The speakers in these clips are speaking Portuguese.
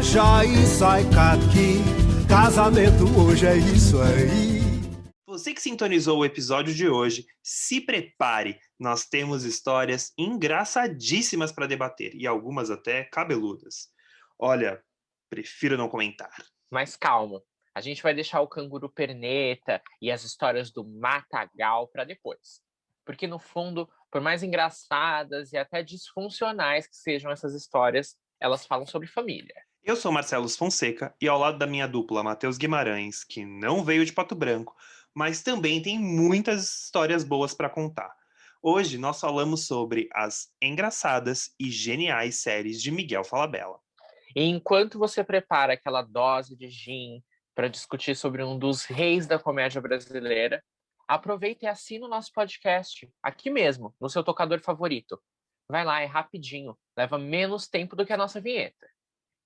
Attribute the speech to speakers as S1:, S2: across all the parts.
S1: brecha e sai caqui. Casamento hoje é isso aí.
S2: Você que sintonizou o episódio de hoje, se prepare. Nós temos histórias engraçadíssimas para debater e algumas até cabeludas. Olha, prefiro não comentar.
S3: Mas calma, a gente vai deixar o canguru perneta e as histórias do matagal para depois. Porque no fundo, por mais engraçadas e até disfuncionais que sejam essas histórias, elas falam sobre família.
S2: Eu sou Marcelo Fonseca e ao lado da minha dupla, Matheus Guimarães, que não veio de Pato Branco, mas também tem muitas histórias boas para contar. Hoje nós falamos sobre as engraçadas e geniais séries de Miguel Falabella.
S3: E enquanto você prepara aquela dose de gin para discutir sobre um dos reis da comédia brasileira, aproveita e assina o nosso podcast, aqui mesmo, no seu tocador favorito. Vai lá, é rapidinho, leva menos tempo do que a nossa vinheta.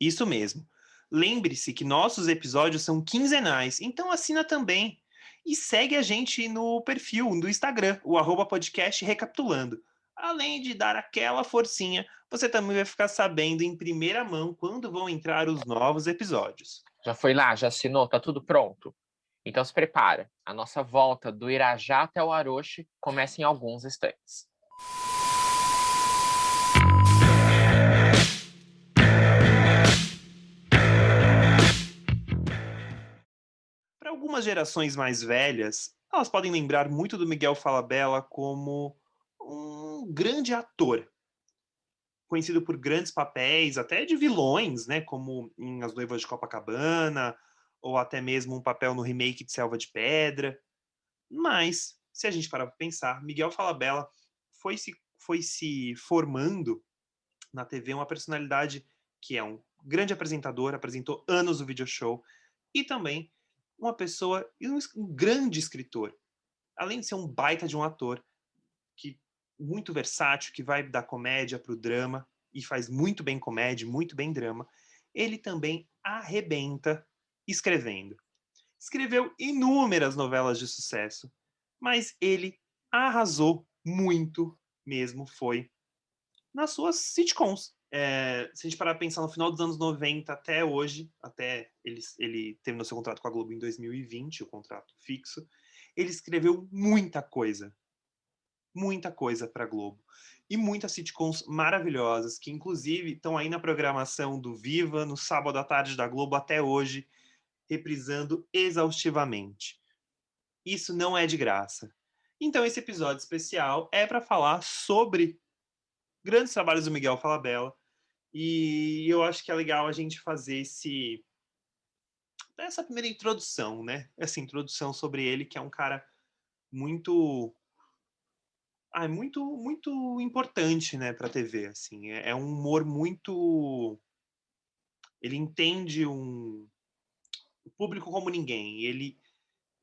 S2: Isso mesmo. Lembre-se que nossos episódios são quinzenais, então assina também. E segue a gente no perfil do Instagram, o @podcast Recapitulando. Além de dar aquela forcinha, você também vai ficar sabendo em primeira mão quando vão entrar os novos episódios.
S3: Já foi lá, já assinou, tá tudo pronto? Então se prepara, a nossa volta do Irajá até o Aroche começa em alguns instantes.
S2: Para algumas gerações mais velhas, elas podem lembrar muito do Miguel Falabella como um grande ator, conhecido por grandes papéis, até de vilões, né, como em As Noivas de Copacabana, ou até mesmo um papel no remake de Selva de Pedra. Mas, se a gente parar para pensar, Miguel Falabella foi se formando na TV uma personalidade que é um grande apresentador, apresentou anos o video show, e também uma pessoa e um grande escritor. Além de ser um baita de um ator, que muito versátil, que vai da comédia para o drama, e faz muito bem comédia, muito bem drama, ele também arrebenta escrevendo. Escreveu inúmeras novelas de sucesso, mas ele arrasou muito mesmo, foi nas suas sitcoms. Se a gente parar para pensar no final dos anos 90 até hoje, até ele terminou seu contrato com a Globo em 2020, o contrato fixo, ele escreveu muita coisa para a Globo. E muitas sitcoms maravilhosas, que inclusive estão aí na programação do Viva, no sábado à tarde da Globo até hoje, reprisando exaustivamente. Isso não é de graça. Então esse episódio especial é para falar sobre grandes trabalhos do Miguel Falabella, e eu acho que é legal a gente fazer essa primeira introdução, né? Essa introdução sobre ele, que é um cara muito muito importante, né, para a TV, assim. É um humor muito, ele entende o público como ninguém. Ele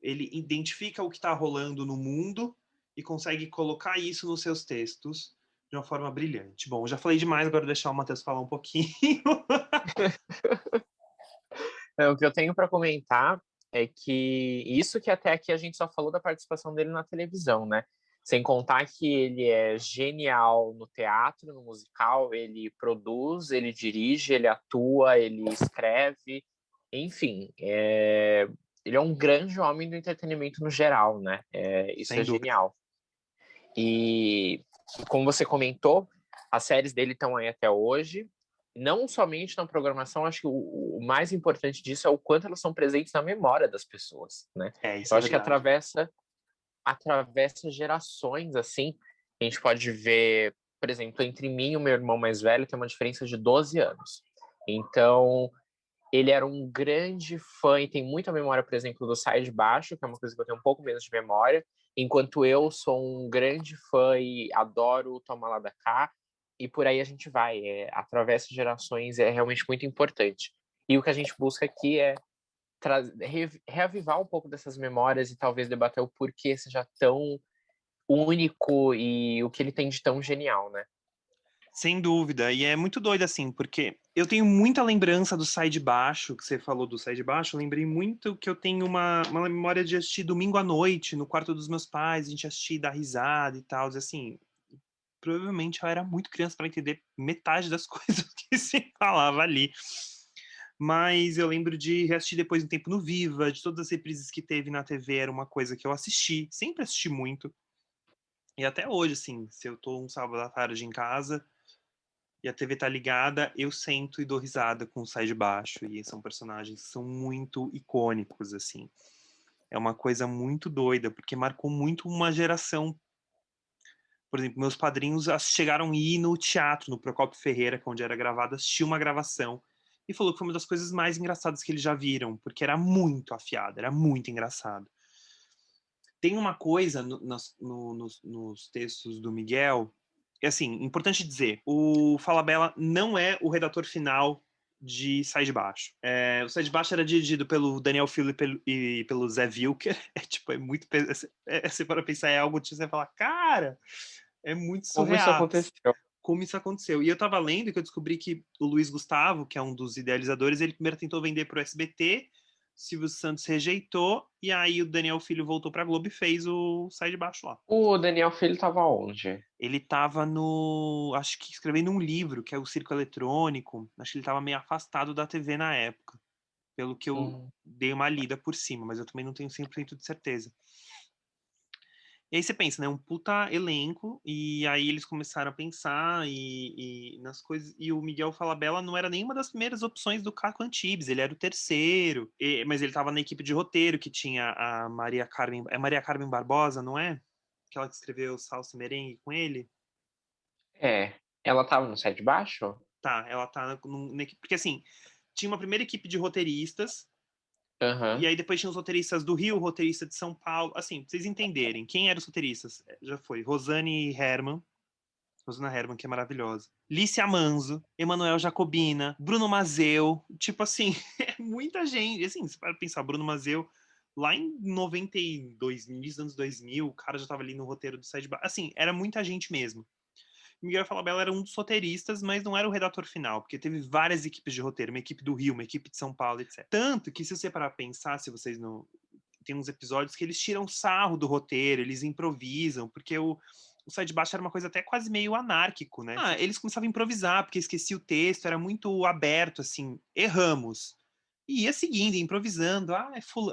S2: identifica o que está rolando no mundo e consegue colocar isso nos seus textos de uma forma brilhante. Bom, já falei demais, agora vou deixar o Matheus falar um pouquinho.
S3: O que eu tenho para comentar é que isso que até aqui a gente só falou da participação dele na televisão, né? Sem contar que ele é genial no teatro, no musical, ele produz, ele dirige, ele atua, ele escreve, enfim, ele é um grande homem do entretenimento no geral, né? Isso
S2: Sem
S3: é
S2: dúvida.
S3: genial. E como você comentou, as séries dele estão aí até hoje, não somente na programação, acho que o mais importante disso é o quanto elas são presentes na memória das pessoas, né?
S2: Isso
S3: Eu
S2: é
S3: acho que
S2: verdade.
S3: atravessa gerações, assim, a gente pode ver, por exemplo, entre mim e o meu irmão mais velho tem uma diferença de 12 anos. Então, ele era um grande fã e tem muita memória, por exemplo, do Sai de Baixo, que é uma coisa que eu tenho um pouco menos de memória, enquanto eu sou um grande fã e adoro o Toma Lá da Cá, e por aí a gente vai. Atravessa gerações, é realmente muito importante. E o que a gente busca aqui é reavivar um pouco dessas memórias e talvez debater o porquê seja tão único e o que ele tem de tão genial, né?
S2: Sem dúvida, e é muito doido assim, porque eu tenho muita lembrança do Sai de Baixo, que você falou do Sai de Baixo, eu lembrei muito que eu tenho uma memória de assistir domingo à noite, no quarto dos meus pais, a gente assistir, dar risada e tal, e assim, provavelmente eu era muito criança para entender metade das coisas que se falava ali. Mas eu lembro de reassistir depois um tempo no Viva, de todas as reprises que teve na TV, era uma coisa que eu assisti, sempre assisti muito. E até hoje, assim, se eu tô um sábado à tarde em casa e a TV tá ligada, eu sento e dou risada com o Sai de Baixo. E são personagens que são muito icônicos, assim. É uma coisa muito doida, porque marcou muito uma geração. Por exemplo, meus padrinhos chegaram a ir no teatro, no Procópio Ferreira, que é onde era gravado, assistir uma gravação. E falou que foi uma das coisas mais engraçadas que eles já viram, porque era muito afiado, era muito engraçado. Tem uma coisa nos textos do Miguel, é assim, importante dizer, o Falabella não é o redator final de Sai de Baixo. O Sai de Baixo era dirigido pelo Daniel Filho e pelo Zé Wilker. É muito... você para pensar, é algo que você fala, cara, é muito
S3: Como isso
S2: surreal
S3: aconteceu?
S2: como isso aconteceu. E eu tava lendo que eu descobri que o Luiz Gustavo, que é um dos idealizadores, ele primeiro tentou vender pro SBT, Silvio Santos rejeitou, e aí o Daniel Filho voltou pra Globo e fez o Sai de Baixo lá.
S3: O Daniel Filho tava onde?
S2: Ele tava acho que escrevendo um livro, que é o Circo Eletrônico, acho que ele tava meio afastado da TV na época, pelo que eu
S3: Hum.
S2: dei uma lida por cima, mas eu também não tenho 100% de certeza. E aí você pensa, né? Um puta elenco, e aí eles começaram a pensar e nas coisas. E o Miguel Falabella não era nenhuma das primeiras opções do Caco Antibes, ele era o terceiro. Mas ele tava na equipe de roteiro, que tinha a Maria Carmen. É Maria Carmen Barbosa, não é? Aquela que escreveu Salsa e Merengue com ele?
S3: É, ela tava no Sai de Baixo?
S2: Tá, ela tá na equipe. Porque assim, tinha uma primeira equipe de roteiristas. E
S3: Aham.
S2: aí depois tinha os roteiristas do Rio, roteirista de São Paulo. Assim, pra vocês entenderem, quem eram os roteiristas? Já foi Rosane Herman, Rosana Herman, que é maravilhosa. Lícia Manzo, Emanuel Jacobina, Bruno Mazeu. Tipo assim, é muita gente. Assim, você para pensar, Bruno Mazeu, lá em 92, início dos anos 2000, o cara já tava ali no roteiro do Side Bar. Assim, era muita gente mesmo. Miguel Falabella era um dos roteiristas, mas não era o redator final, porque teve várias equipes de roteiro, uma equipe do Rio, uma equipe de São Paulo, etc. Tanto que, se você parar pra pensar, se vocês não. Tem uns episódios que eles tiram sarro do roteiro, eles improvisam, porque o Sai de Baixo era uma coisa até quase meio anárquico, né? Eles começavam a improvisar, porque esquecia o texto, era muito aberto, assim, erramos. E ia seguindo, improvisando.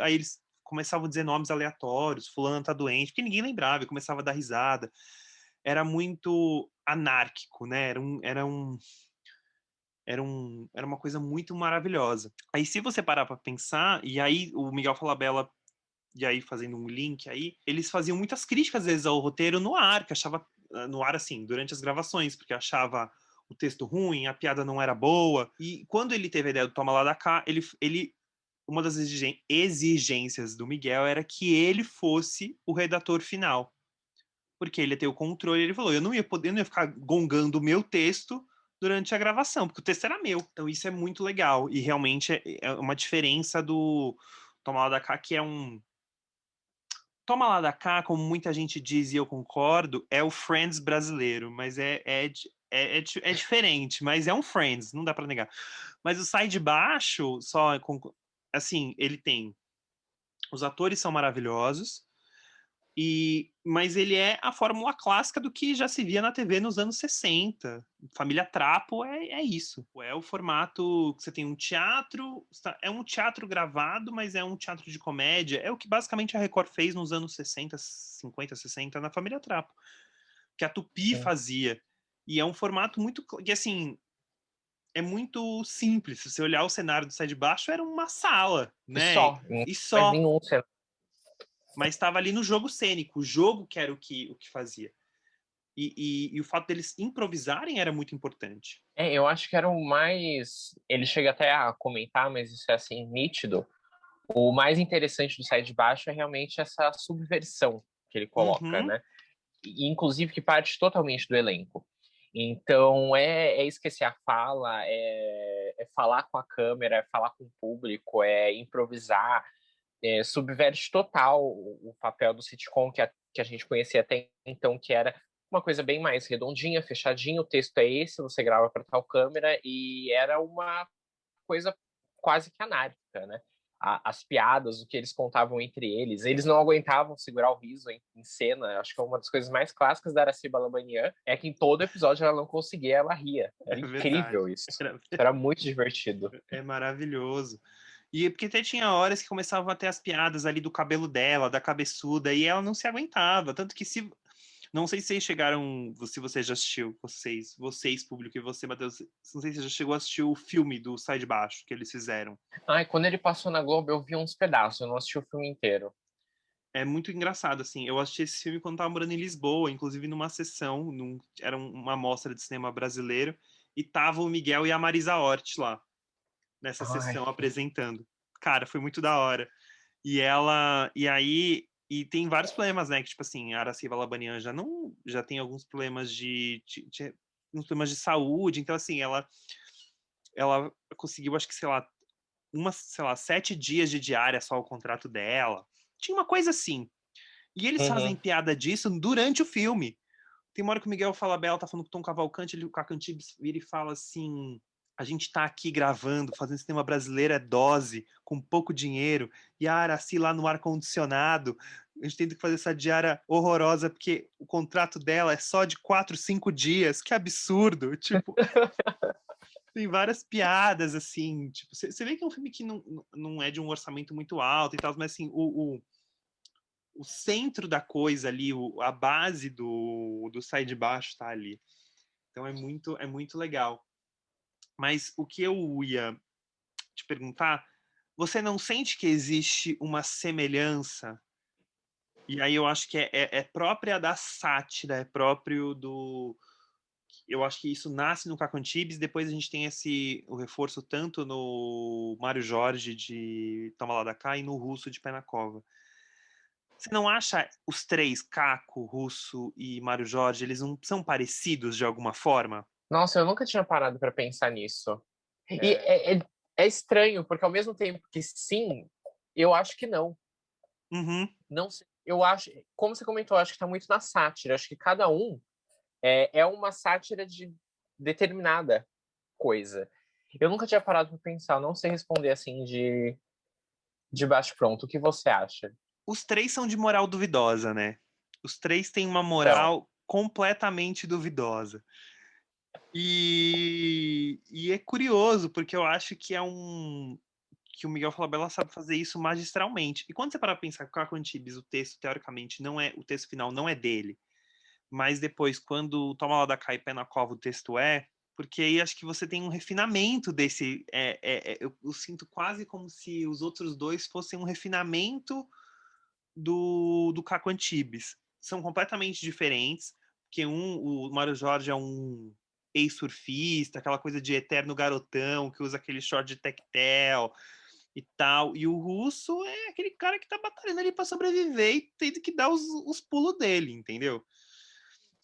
S2: Aí eles começavam a dizer nomes aleatórios, fulano tá doente, porque ninguém lembrava, e começava a dar risada. Era muito anárquico, né? Era uma coisa muito maravilhosa. Aí, se você parar pra pensar, e aí o Miguel Falabella, e aí fazendo um link aí, eles faziam muitas críticas às vezes ao roteiro no ar, que achava no ar assim, durante as gravações, porque achava o texto ruim, a piada não era boa. E quando ele teve a ideia do Toma Lá da Cá, ele uma das exigências do Miguel era que ele fosse o redator final. Porque ele ia ter o controle, ele falou, eu não ia ficar gongando o meu texto durante a gravação, porque o texto era meu. Então isso é muito legal. E realmente é uma diferença do Toma Lá da Cá, que é um Toma Lá da Cá, como muita gente diz e eu concordo, é o Friends brasileiro, mas é diferente, mas é um Friends, não dá pra negar. Mas o Sai de Baixo, assim, ele tem. Os atores são maravilhosos, mas ele é a fórmula clássica do que já se via na TV nos anos 60. Família Trapo é isso. É o formato que você tem um teatro, é um teatro gravado, mas é um teatro de comédia. É o que basicamente a Record fez nos anos 60, 50, 60 na Família Trapo, que a Tupi
S3: Sim.
S2: fazia. E é um formato muito que assim, é muito simples. Se você olhar o cenário do Sai de Baixo, era uma sala,
S3: E
S2: né?
S3: só, não
S2: E
S3: mais
S2: só.
S3: nenhum cenário.
S2: Mas estava ali no jogo cênico, o jogo que era o que fazia. E o fato deles improvisarem era muito importante.
S3: Eu acho que era o mais. Ele chega até a comentar, mas isso é assim, nítido. O mais interessante do Sai de Baixo é realmente essa subversão que ele coloca,
S2: Uhum.
S3: né? E, inclusive, que parte totalmente do elenco. Então, é esquecer a fala, é falar com a câmera, é falar com o público, é improvisar, subverte total o papel do sitcom que a gente conhecia até então, que era uma coisa bem mais redondinha, fechadinha, o texto é esse, você grava para tal câmera, e era uma coisa quase que anárquica, né? as piadas, o que eles contavam entre eles. Eles não aguentavam segurar o riso em cena. Acho que é uma das coisas mais clássicas da Aracy Balabanian é que em todo episódio ela não conseguia, ela ria. Era incrível
S2: verdade.
S3: isso. Era muito divertido.
S2: É maravilhoso. E porque até tinha horas que começavam a ter as piadas ali do cabelo dela, da cabeçuda, e ela não se aguentava. Tanto que se. Não sei se vocês chegaram. Se você já assistiu, vocês, público, e você, Matheus. Não sei se você já chegou a assistir o filme do Sai de Baixo que eles fizeram.
S3: Ai, quando ele passou na Globo, eu vi uns pedaços, eu não assisti o filme inteiro.
S2: É muito engraçado, assim. Eu assisti esse filme quando estava morando em Lisboa, inclusive numa sessão, era uma mostra de cinema brasileiro, e tava o Miguel e a Marisa Hort lá, nessa
S3: Ai.
S2: sessão, apresentando. Cara, foi muito da hora. E tem vários problemas, né? Que, tipo assim, a Aracy Balabanian já tem alguns problemas uns problemas de saúde, então, assim, ela conseguiu, acho que, sei lá, 7 dias de diária só o contrato dela. Tinha uma coisa assim. E eles fazem piada disso durante o filme. Tem uma hora que o Miguel Falabella tá falando com o Tom Cavalcante, o Cacantibes vira e fala assim: a gente tá aqui gravando, fazendo cinema brasileiro é dose, com pouco dinheiro, e a Aracy lá no ar-condicionado, a gente tem que fazer essa diária horrorosa, porque o contrato dela é só de 4, 5 dias, que absurdo, tipo... Tem várias piadas, assim, tipo, você vê que é um filme que não é de um orçamento muito alto e tal, mas assim, o centro da coisa ali, a base do Sai de Baixo tá ali. Então é muito legal. Mas o que eu ia te perguntar, você não sente que existe uma semelhança? E aí eu acho que é própria da sátira, é próprio do... Eu acho que isso nasce no Caco Antibes, depois a gente tem o reforço tanto no Mário Jorge de Toma Lá da Cá e no Russo de Pé na Cova. Você não acha os três, Caco, Russo e Mário Jorge, eles não são parecidos de alguma forma?
S3: Nossa, eu nunca tinha parado para pensar nisso. E é estranho, porque ao mesmo tempo que sim, eu acho que não.
S2: Uhum.
S3: Não sei, eu acho, como você comentou, eu acho que está muito na sátira. Acho que cada um é uma sátira de determinada coisa. Eu nunca tinha parado para pensar, eu não sei responder assim de baixo pronto. O que você acha?
S2: Os três são de moral duvidosa, né? Os três têm uma
S3: Então,
S2: moral completamente duvidosa. E é curioso, porque eu acho que que o Miguel Falabella sabe fazer isso magistralmente. E quando você para pensar que o Caco Antibes, o texto, teoricamente, não é, o texto final não é dele, mas depois, quando Toma Lá da Cá e Pé na Cova, o texto é, porque aí acho que você tem um refinamento desse. Eu sinto quase como se os outros dois fossem um refinamento do Caco Antibes. São completamente diferentes, porque o Mário Jorge é um ex-surfista, aquela coisa de eterno garotão, que usa aquele short de tectel e tal. E o Russo é aquele cara que tá batalhando ali para sobreviver e tendo que dar os pulos dele, entendeu?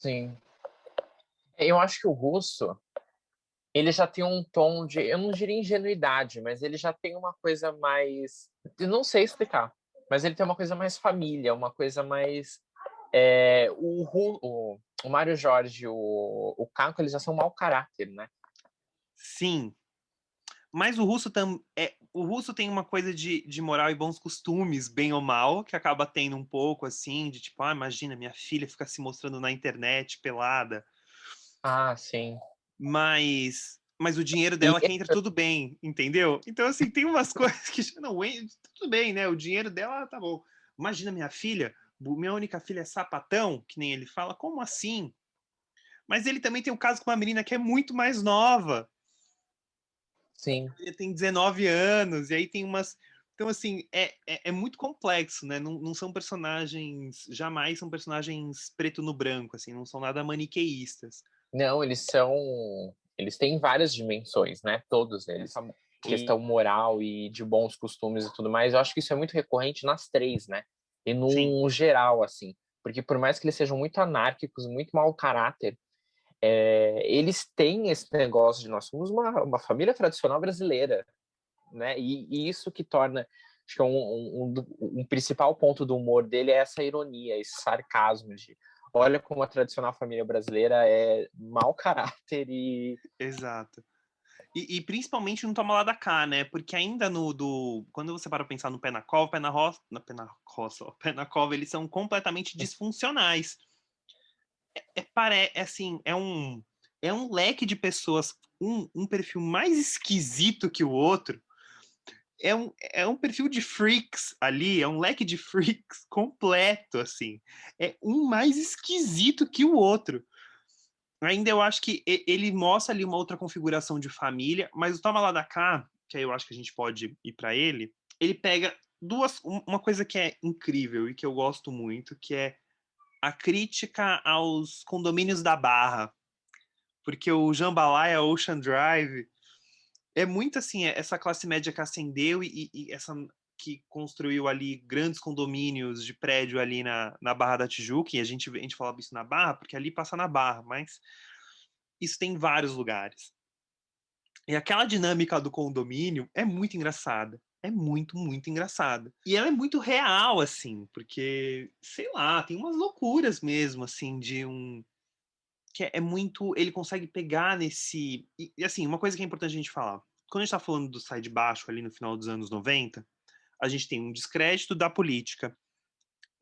S3: sim. Eu acho que o Russo, ele já tem um tom de, eu não diria ingenuidade, mas ele já tem uma coisa mais, eu não sei explicar, mas ele tem uma coisa mais família, uma coisa mais o Mário Jorge, o Caco, eles já são mau caráter, né?
S2: Sim. Mas o russo tem uma coisa de moral e bons costumes, bem ou mal, que acaba tendo um pouco assim, de tipo, imagina, minha filha fica se mostrando na internet pelada.
S3: Ah, sim.
S2: Mas o dinheiro
S3: E
S2: dela que entra tudo bem, entendeu? Então, assim, tem umas coisas que não, tudo bem, né? O dinheiro dela tá bom. Imagina minha única filha é sapatão, que nem ele fala, como assim? Mas ele também tem um caso com uma menina que é muito mais nova.
S3: sim.
S2: Ele tem 19 anos, e aí tem umas. Então, assim, é muito complexo, né? Não são personagens. Jamais são personagens preto no branco, assim, não são nada maniqueístas.
S3: Não, eles têm várias dimensões, né? Todos eles. Questão moral e de bons costumes e tudo mais. Eu acho que isso é muito recorrente nas três, né? E
S2: Sim,
S3: no geral, assim. Porque por mais que eles sejam muito anárquicos, muito mau caráter, eles têm esse negócio de nós somos uma família tradicional brasileira, né? E isso que torna, acho que um principal ponto do humor dele é essa ironia, esse sarcasmo de olha como a tradicional família brasileira é mau caráter e
S2: exato. E principalmente no Toma Lá da Cá, né? Porque ainda quando você para pensar no Pé na Cova, Pé na Cova, eles são completamente disfuncionais. Assim, é um leque de pessoas, um perfil mais esquisito que o outro. É um perfil de freaks ali, é um leque de freaks completo, assim. É um mais esquisito que o outro. Ainda eu acho que ele mostra ali uma outra configuração de família, mas o Toma Lá da Cá, que aí eu acho que a gente pode ir para ele pega uma coisa que é incrível e que eu gosto muito, que é a crítica aos condomínios da Barra, porque o Jambalaya Ocean Drive é muito assim, essa classe média que ascendeu e essa que construiu ali grandes condomínios de prédio ali na Barra da Tijuca, e a gente falava isso na Barra, porque ali passa na Barra, mas isso tem em vários lugares. E aquela dinâmica do condomínio é muito engraçada. É muito, muito engraçada. E ela é muito real, assim, porque, sei lá, tem umas loucuras mesmo, assim, de um. Que é muito. Ele consegue pegar nesse. E, assim, uma coisa que é importante a gente falar. Quando a gente tá falando do Sai de Baixo ali no final dos anos 90, a gente tem um descrédito da política.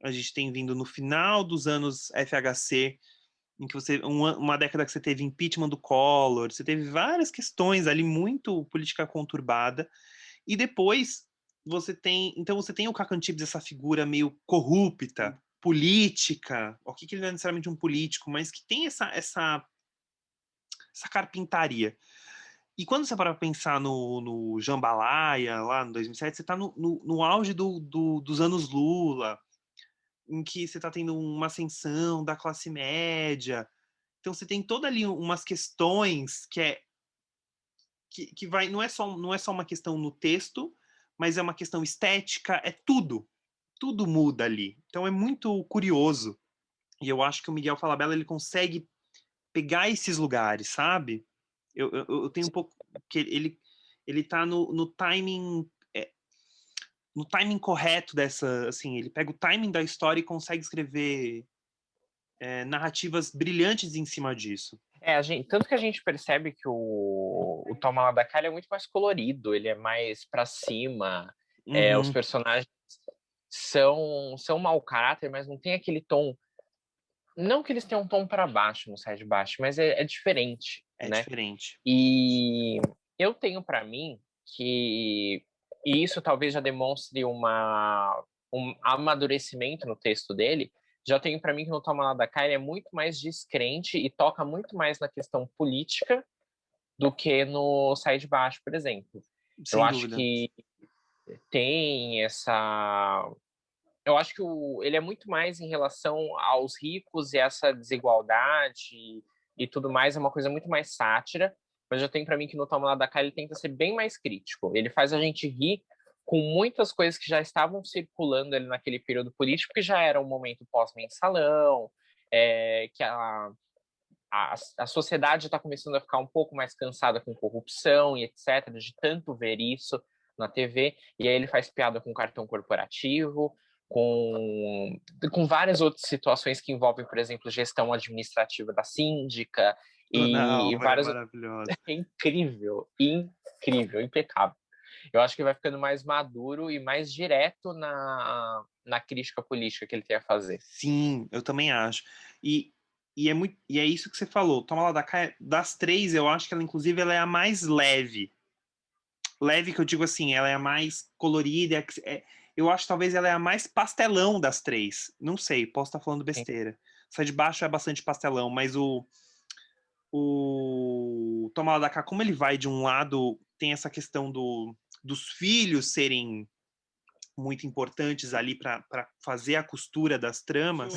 S2: A gente tem vindo no final dos anos FHC, em que uma década que você teve impeachment do Collor, você teve várias questões ali muito política conturbada, e depois então você tem o Caco Antibes, essa figura meio corrupta, política, o que ele não é necessariamente um político, mas que tem essa carpintaria. E quando você para pensar no Jambalaya, lá no 2007, você está no auge dos anos Lula, em que você está tendo uma ascensão da classe média. Então você tem toda ali umas questões que vai não é só uma questão no texto, mas é uma questão estética, é tudo muda ali. Então é muito curioso. E eu acho que o Miguel Falabella ele consegue pegar esses lugares, sabe? Eu tenho um pouco que ele tá no timing no timing correto dessa, assim, ele pega o timing da história e consegue escrever narrativas brilhantes em cima disso.
S3: Tanto que a gente percebe que o Toma Lá da Cá ele é muito mais colorido, ele é mais pra cima, os
S2: Uhum.
S3: personagens são mau caráter, mas não tem aquele tom. Não que eles tenham um tom para baixo no Sai de Baixo, mas é diferente,
S2: É
S3: né?
S2: diferente.
S3: E eu tenho para mim que e isso talvez já demonstre um amadurecimento no texto dele. Já tenho para mim que no Toma Lá da Cá ele é muito mais descrente e toca muito mais na questão política do que no Sai de Baixo, por exemplo. Eu
S2: Sem
S3: acho
S2: dúvida.
S3: que tem essa eu acho que ele é muito mais em relação aos ricos e essa desigualdade e tudo mais, é uma coisa muito mais sátira, mas já tem para mim que no Toma Lá da Cá ele tenta ser bem mais crítico. Ele faz a gente rir com muitas coisas que já estavam circulando ali naquele período político, que já era um momento pós-mensalão, que a sociedade está começando a ficar um pouco mais cansada com corrupção e etc., de tanto ver isso na TV, e aí ele faz piada com cartão corporativo, com várias outras situações que envolvem, por exemplo, gestão administrativa da síndica,
S2: Dona
S3: e
S2: Álvaro é
S3: várias.
S2: maravilhosa.
S3: É incrível, incrível, impecável. Eu acho que vai ficando mais maduro e mais direto na crítica política que ele tem a fazer.
S2: Sim, eu também acho. E, e é isso que você falou. Toma Lá da Cá, das três, eu acho que ela, inclusive, ela é a mais leve. Leve que eu digo assim, ela é a mais colorida. Eu acho que talvez ela é a mais pastelão das três. Não sei, posso estar falando
S3: Sim,
S2: besteira. Sai de Baixo é bastante pastelão, mas o Toma Lá da Cá, como ele vai de um lado, tem essa questão dos filhos serem muito importantes ali para fazer a costura das tramas,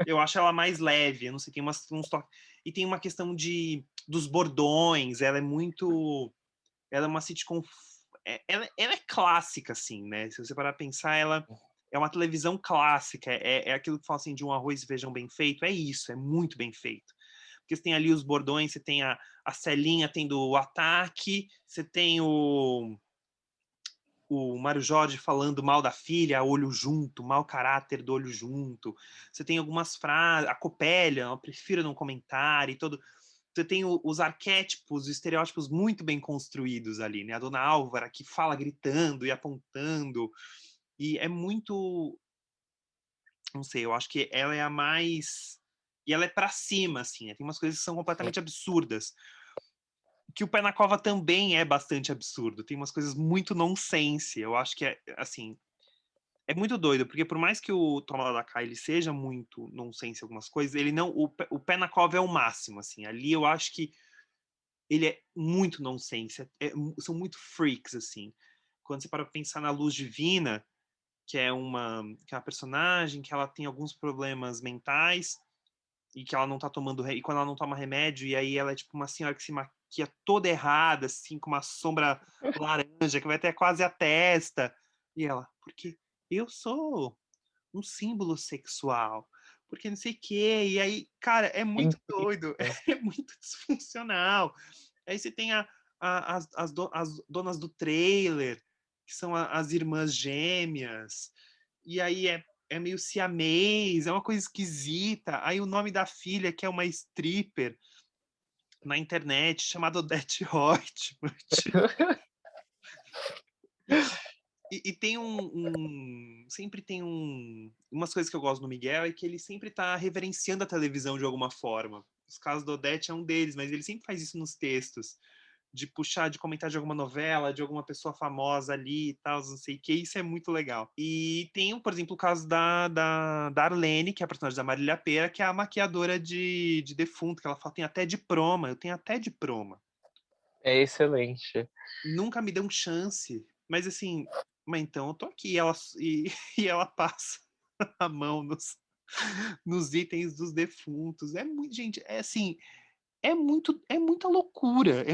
S2: eu acho ela mais leve. Eu não sei, tem uns toques. E tem uma questão dos bordões, ela é muito. Ela é uma sitcom. Ela é clássica, assim, né? Se você parar pra pensar, ela é uma televisão clássica. É aquilo que fala assim de um arroz e feijão bem feito. É isso, é muito bem feito. Porque você tem ali os bordões, você tem a Celinha tendo o ataque, você tem o Mário Jorge falando mal da filha, olho junto, mau caráter do olho junto. Você tem algumas frases, a Copélia, eu prefiro não comentar e todo. você tem os arquétipos, os estereótipos muito bem construídos ali, né? A Dona Álvara que fala gritando e apontando, e é muito, não sei, eu acho que ela é a mais, e ela é pra cima, assim, né? Tem umas coisas que são completamente absurdas, que o Pé na Cova também é bastante absurdo, tem umas coisas muito nonsense, eu acho que é, assim, é muito doido, porque por mais que o Toma Lá da Cá ele seja muito nonsense em algumas coisas, ele não, o Pé na Cova é o máximo, assim, ali eu acho que ele é muito nonsense, são muito freaks, assim. Quando você para pensar na Luz Divina, que é uma personagem que ela tem alguns problemas mentais e que ela não tá tomando, e quando ela não toma remédio, e aí ela é tipo uma senhora que se maquia toda errada, assim, com uma sombra laranja, que vai até quase a testa. E ela, porque eu sou um símbolo sexual, porque não sei o quê. E aí, cara, é muito doido,
S3: Incrível.
S2: é muito disfuncional. Aí você tem as donas do trailer, que são as irmãs gêmeas, e aí é meio siamês, é uma coisa esquisita. Aí o nome da filha, que é uma stripper na internet, chamada Odete Reutemann. E tem sempre tem umas coisas que eu gosto do Miguel é que ele sempre tá reverenciando a televisão de alguma forma. Os casos do Odete é um deles, mas ele sempre faz isso nos textos, de puxar, de comentar de alguma novela, de alguma pessoa famosa ali e tal, não sei o que, isso é muito legal. E tem, por exemplo, o caso da Arlene, que é a personagem da Marília Pêra, que é a maquiadora de defunto, que ela fala, tem até diploma, eu tenho até diploma.
S3: É excelente.
S2: Nunca me dão chance, mas assim, mas então eu tô aqui, e ela passa a mão nos itens dos defuntos. É muito, gente, é assim, é muita loucura,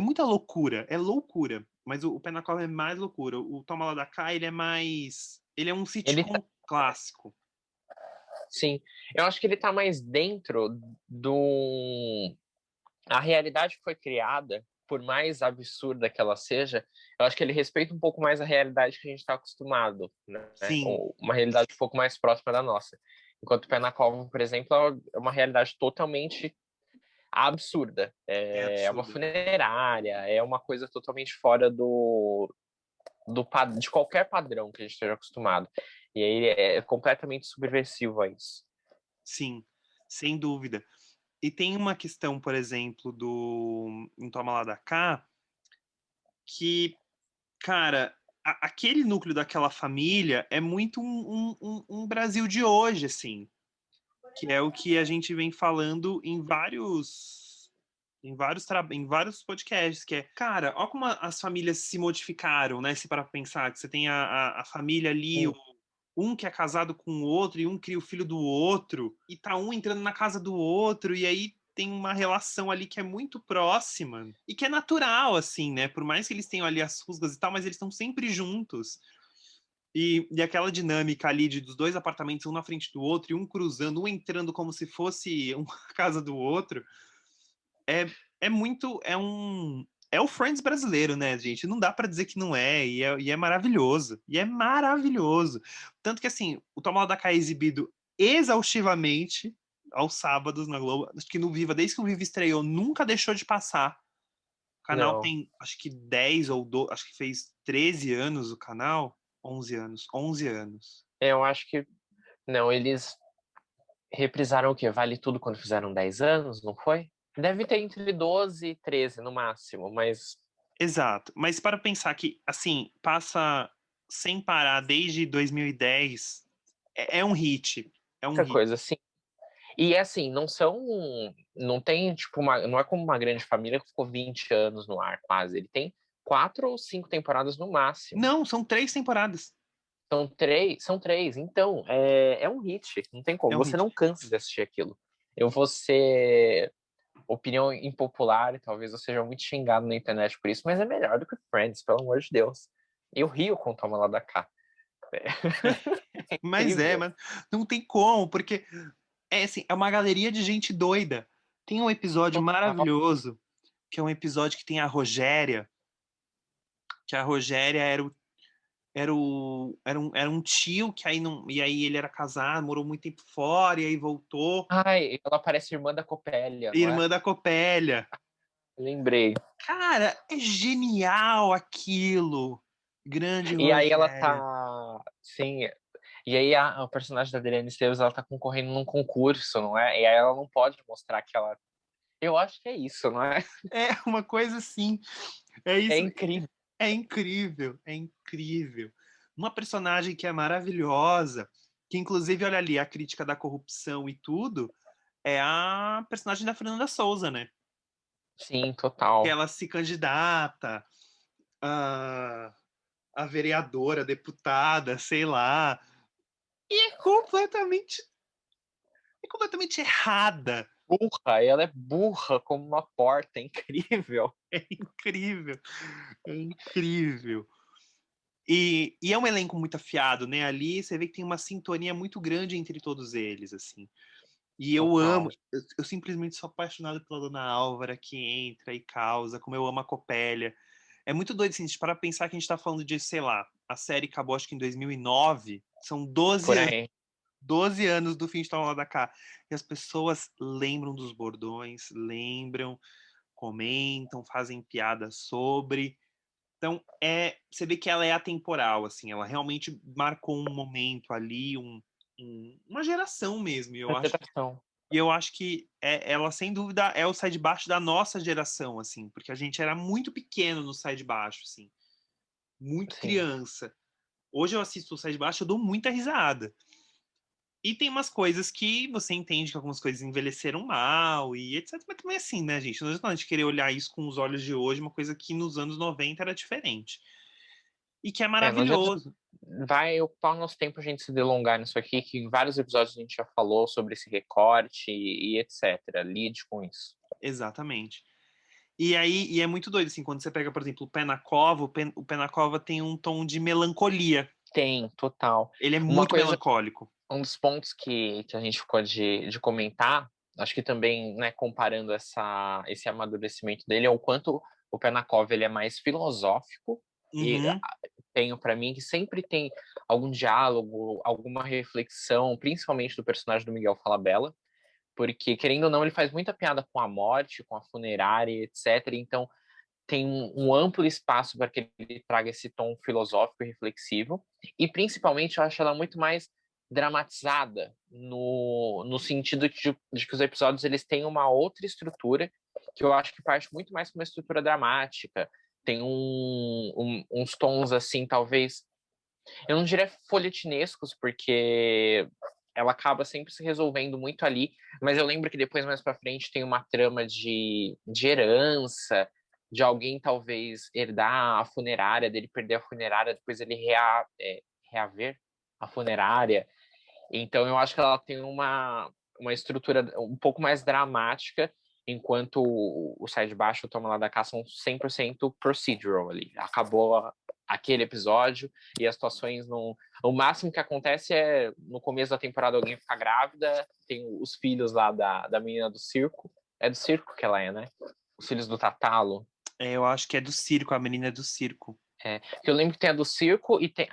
S2: é loucura. Mas o Pé na Cova é mais loucura. O Toma Lá da Cá, ele é um
S3: Ele
S2: sitcom clássico.
S3: Sim, eu acho que ele tá mais dentro do. A realidade que foi criada, por mais absurda que ela seja, eu acho que ele respeita um pouco mais a realidade que a gente está acostumado, né?
S2: Sim,
S3: Ou uma realidade um pouco mais próxima da nossa. Enquanto o Pé na Cova, por exemplo, é uma realidade totalmente absurda.
S2: é
S3: É uma
S2: absurdo.
S3: funerária, é uma coisa totalmente fora de qualquer padrão que a gente esteja acostumado. E aí é completamente subversivo a isso.
S2: Sim, sem dúvida. E tem uma questão, por exemplo, do em Toma Lá da Cá, que, cara, aquele núcleo daquela família é muito um Brasil de hoje, assim, que é o que a gente vem falando em vários podcasts, que é, cara, olha como as famílias se modificaram, né? Se para pensar que você tem a família ali, um que é casado com o outro e um cria o filho do outro, e tá um entrando na casa do outro, e aí tem uma relação ali que é muito próxima e que é natural, assim, né? Por mais que eles tenham ali as rusgas e tal, mas eles estão sempre juntos. E aquela dinâmica ali dos dois apartamentos, um na frente do outro, e um cruzando, um entrando como se fosse uma casa do outro, é muito. É o Friends brasileiro, né, gente? Não dá pra dizer que não é, e é maravilhoso. E é maravilhoso. Tanto que, assim, o Toma Lá da Cá é exibido exaustivamente aos sábados na Globo. Acho que no Viva, desde que o Viva estreou, nunca deixou de passar. O canal
S3: Não.
S2: tem, acho que 10 ou 12, acho que fez 13 anos o canal. 11 anos. 11 anos.
S3: Eu acho que. Não, eles reprisaram o quê? Vale Tudo quando fizeram 10 anos, não foi? Deve ter entre 12 e 13 no máximo, mas
S2: Exato. Mas para pensar que, assim, passa sem parar desde 2010, é um hit. É um
S3: muita
S2: hit.
S3: coisa assim. E assim, não são. Não tem, tipo, não é como uma grande família que ficou 20 anos no ar, quase. Ele tem 4 ou 5 temporadas no máximo.
S2: Não, são 3 temporadas.
S3: São três. Então, é um hit. Não tem como.
S2: É um
S3: Você
S2: hit.
S3: não cansa de assistir aquilo. Eu vou ser opinião impopular e talvez eu seja muito xingado na internet por isso, mas é melhor do que Friends, pelo amor de Deus. Eu rio com o Toma Lá da Cá. É incrível.
S2: Mas não tem como, porque é assim, é uma galeria de gente doida. Tem um episódio
S3: Total.
S2: maravilhoso, que é um episódio que tem a Rogéria, que a Rogéria era um tio que aí não, e aí ele era casado, morou muito tempo fora e aí voltou.
S3: Ai, ela parece irmã da Copélia, não é?
S2: Irmã da Copélia.
S3: Lembrei.
S2: Cara, é genial aquilo. Grande
S3: E aí ela
S2: Rogéria.
S3: tá. Sim. E aí a personagem da Adriana Esteves, ela tá concorrendo num concurso, não é? E aí ela não pode mostrar que ela. Eu acho que é isso, não é?
S2: É uma coisa assim. É
S3: É
S2: isso.
S3: incrível.
S2: É incrível, é incrível. Uma personagem que é maravilhosa, que inclusive, olha ali, a crítica da corrupção e tudo, é a personagem da Fernanda Souza, né?
S3: Sim,
S2: Que
S3: total.
S2: ela se candidata a vereadora, deputada, sei lá, e é completamente errada.
S3: Burra, ela é burra como uma porta, é incrível.
S2: É incrível, é incrível. E é um elenco muito afiado, né? Ali você vê que tem uma sintonia muito grande entre todos eles, assim. E eu amo,
S3: Total.
S2: eu simplesmente sou apaixonado pela Dona Álvara que entra e causa, como eu amo a Copélia. É muito doido, assim, a gente para pensar que a gente tá falando de, sei lá, a série acabou acho que em 2009, são
S3: Por aí.
S2: 12 anos do fim de Toma Lá da Cá. E as pessoas lembram dos bordões, lembram, comentam, fazem piadas sobre. Então, você vê que ela é atemporal, assim, ela realmente marcou um momento ali, uma geração mesmo.
S3: Interpretação.
S2: E eu acho que ela, sem dúvida, é o Sai de Baixo da nossa geração, assim, porque a gente era muito pequeno no Sai de Baixo, assim, muito
S3: Sim.
S2: criança. Hoje eu assisto o Sai de Baixo, eu dou muita risada. E tem umas coisas que você entende que algumas coisas envelheceram mal e etc. Mas também é assim, né, gente? Não adianta a gente querer olhar isso com os olhos de hoje, uma coisa que nos anos 90 era diferente. E que é
S3: Não adianta.
S2: maravilhoso.
S3: Vai ocupar o nosso tempo a gente se delongar nisso aqui, que em vários episódios a gente já falou sobre esse recorte e etc. Lide com isso.
S2: Exatamente. E aí, e é muito doido, assim, quando você pega, por exemplo, o Pé na Cova, o Pé na Cova tem um tom de melancolia.
S3: Tem, total.
S2: Ele é
S3: Uma
S2: muito
S3: coisa,
S2: melancólico.
S3: um dos pontos que a gente ficou de comentar, acho que também, né, comparando esse amadurecimento dele, é o quanto o Penakov ele é mais filosófico e
S2: Uhum.
S3: tenho para mim que sempre tem algum diálogo, alguma reflexão, principalmente do personagem do Miguel Falabella, porque querendo ou não ele faz muita piada com a morte, com a funerária, etc. Então tem um amplo espaço para que ele traga esse tom filosófico e reflexivo. E, principalmente, eu acho ela muito mais dramatizada, no sentido de que os episódios eles têm uma outra estrutura, que eu acho que parte muito mais com uma estrutura dramática. Tem uns tons, assim, talvez, eu não diria folhetinescos, porque ela acaba sempre se resolvendo muito ali, mas eu lembro que depois, mais pra frente, tem uma trama de herança, de alguém talvez herdar a funerária, dele perder a funerária, depois ele reaver a funerária. Então eu acho que ela tem uma estrutura um pouco mais dramática, enquanto o Sai de Baixo e o Toma Lá da Cá são 100% procedural ali. Acabou aquele episódio e as situações não... O máximo que acontece é no começo da temporada alguém ficar grávida, tem os filhos lá da menina do circo. É do circo que ela é, né? Os filhos do Tatalo.
S2: Eu acho que é do circo, a menina é do circo.
S3: É, que eu lembro que tem a do circo e tem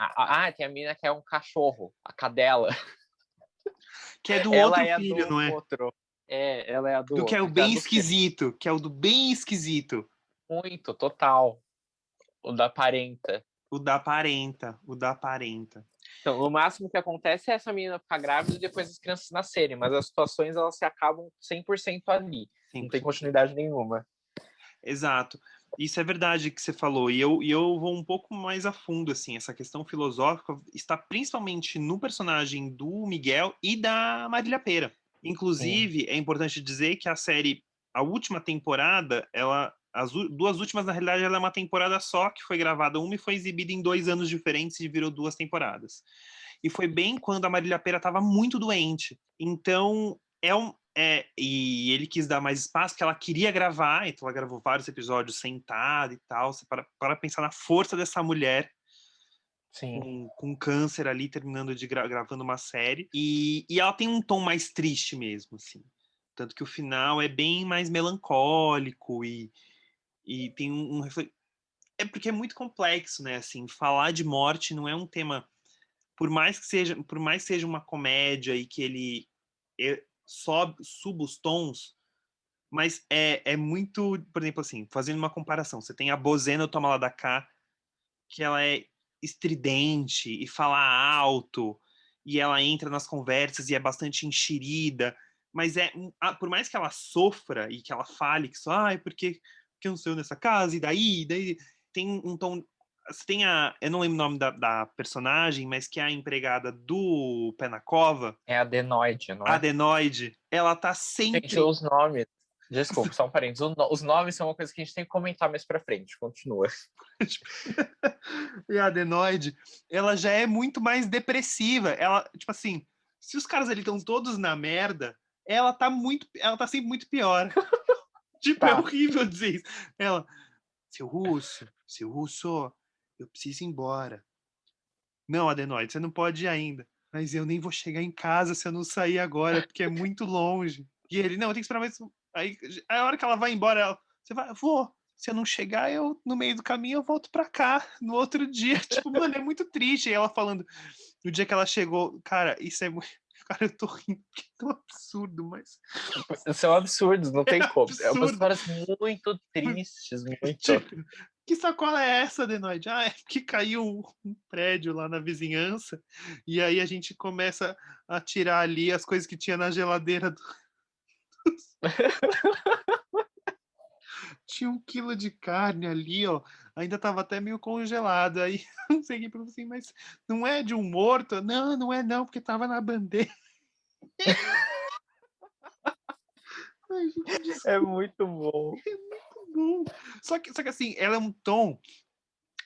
S3: tem a menina que é um cachorro, a cadela.
S2: Que é do
S3: Ela
S2: outro
S3: é a
S2: filho,
S3: do
S2: não é?
S3: outro. É, ela é a do
S2: Do que é o
S3: outro, que é a
S2: bem
S3: do circo.
S2: esquisito. Que é o do bem esquisito.
S3: Muito, total. O da parenta.
S2: O da parenta. O da parenta.
S3: Então, o máximo que acontece é essa menina ficar grávida e depois as crianças nascerem, mas as situações elas se acabam 100% ali. Não tem
S2: 100%.
S3: continuidade nenhuma.
S2: Exato. Isso é verdade que você falou. E eu vou um pouco mais a fundo, assim. Essa questão filosófica está principalmente no personagem do Miguel e da Marília Pêra.
S3: Sim.
S2: Inclusive, é importante dizer que a série, a última temporada, as duas últimas, na realidade, ela é uma temporada só, que foi gravada uma e foi exibida em 2 anos diferentes e virou 2 temporadas. E foi bem quando a Marília Pêra estava muito doente. Então, e ele quis dar mais espaço, que ela queria gravar, então ela gravou vários episódios sentada e tal. Você para pensar na força dessa mulher
S3: Sim.
S2: com câncer ali, terminando de gravando uma série. E ela tem um tom mais triste mesmo, assim. Tanto que o final é bem mais melancólico e tem é porque é muito complexo, né? Assim, falar de morte não é um tema, por mais que seja uma comédia e que ele suba os tons, Mas é muito, por exemplo, assim, fazendo uma comparação, você tem a Bozena no Toma Lá da Cá, que ela é estridente e fala alto, e ela entra nas conversas e é bastante enxerida, mas por mais que ela sofra e que ela fale que só, ai, porque eu não sou nessa casa, e daí tem um tom. Tem eu não lembro o nome da personagem, mas que é a empregada do Pé na Cova,
S3: É adenoide, não
S2: a
S3: é?
S2: Adenoide, ela tá
S3: Gente,
S2: sempre.
S3: os nomes. Desculpa, só um parênteses. Os nomes são uma coisa que a gente tem que comentar mais pra frente. Continua.
S2: E a adenoide, ela já é muito mais depressiva. Ela, tipo assim, se os caras ali estão todos na merda, ela tá sempre muito pior. Tipo, é
S3: Tá.
S2: horrível dizer isso. Ela, seu russo, eu preciso ir embora. Não, adenoide, você não pode ir ainda. Mas eu nem vou chegar em casa se eu não sair agora, porque é muito longe. E ele, não, eu tenho que esperar mais. Aí, a hora que ela vai embora, você vai, vou. Se eu não chegar, eu no meio do caminho eu volto pra cá no outro dia. Tipo, mano, é muito triste. E ela falando, no dia que ela chegou, cara, isso é muito. Cara, eu tô rindo, porque é tão absurdo, mas.
S3: São absurdos, não
S2: É
S3: tem como. É umas
S2: absurdo.
S3: histórias muito tristes, muito.
S2: Tipo, que sacola é essa, Denoide? Ah, é que caiu um prédio lá na vizinhança, e aí a gente começa a tirar ali as coisas que tinha na geladeira. Tinha 1 quilo de carne ali, ó. Ainda tava até meio congelado. Aí não sei quem falou assim, mas não é de um morto? Não, não é não, porque tava na bandeja. Ai, gente,
S3: É
S2: desculpa,
S3: muito bom.
S2: não. Só que assim, ela é um tom,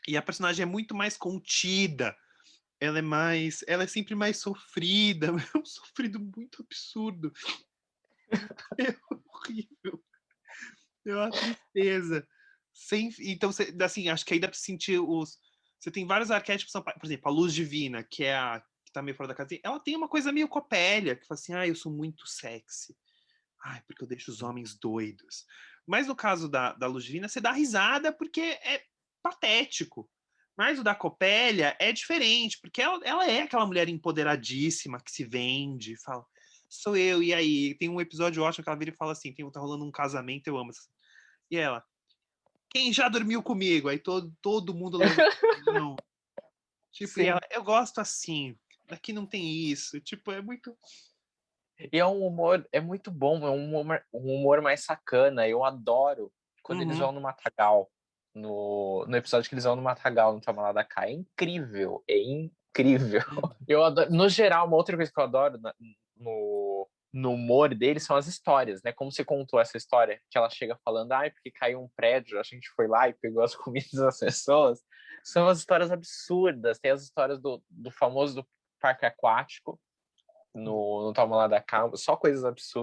S2: e a personagem é muito mais contida. Ela é sempre mais sofrida, é um sofrido muito absurdo. É horrível. É uma tristeza. Então, assim, acho que aí dá pra sentir os. Você tem vários arquétipos, por exemplo, a luz divina, que é a que tá meio fora da casinha, ela tem uma coisa meio copélia, que fala assim, ah, eu sou muito sexy. Ai, porque eu deixo os homens doidos. Mas no caso da luz divina, você dá risada porque é patético. Mas o da Copélia é diferente, porque ela é aquela mulher empoderadíssima que se vende, fala, sou eu, e aí? Tem um episódio ótimo que ela vira e fala assim, tá rolando um casamento, eu amo. E ela, quem já dormiu comigo? Aí todo mundo levanta a mão. Tipo, e ela,
S3: Sim.
S2: eu gosto assim, aqui não tem isso. Tipo, é muito.
S3: E é um humor, é muito bom, é um humor mais sacana. Eu adoro quando eles
S2: Uhum.
S3: vão no Matagal, no episódio que eles vão no Matagal, no Toma Lá da Cá. É incrível, é incrível. Eu adoro, no geral, uma outra coisa que eu adoro no humor deles são as histórias, né? Como você contou essa história, que ela chega falando, ai, porque caiu um prédio, a gente foi lá e pegou as comidas das pessoas. São as histórias absurdas. Tem as histórias do famoso do parque aquático, no Toma Lá da Cá, só coisas absurdas.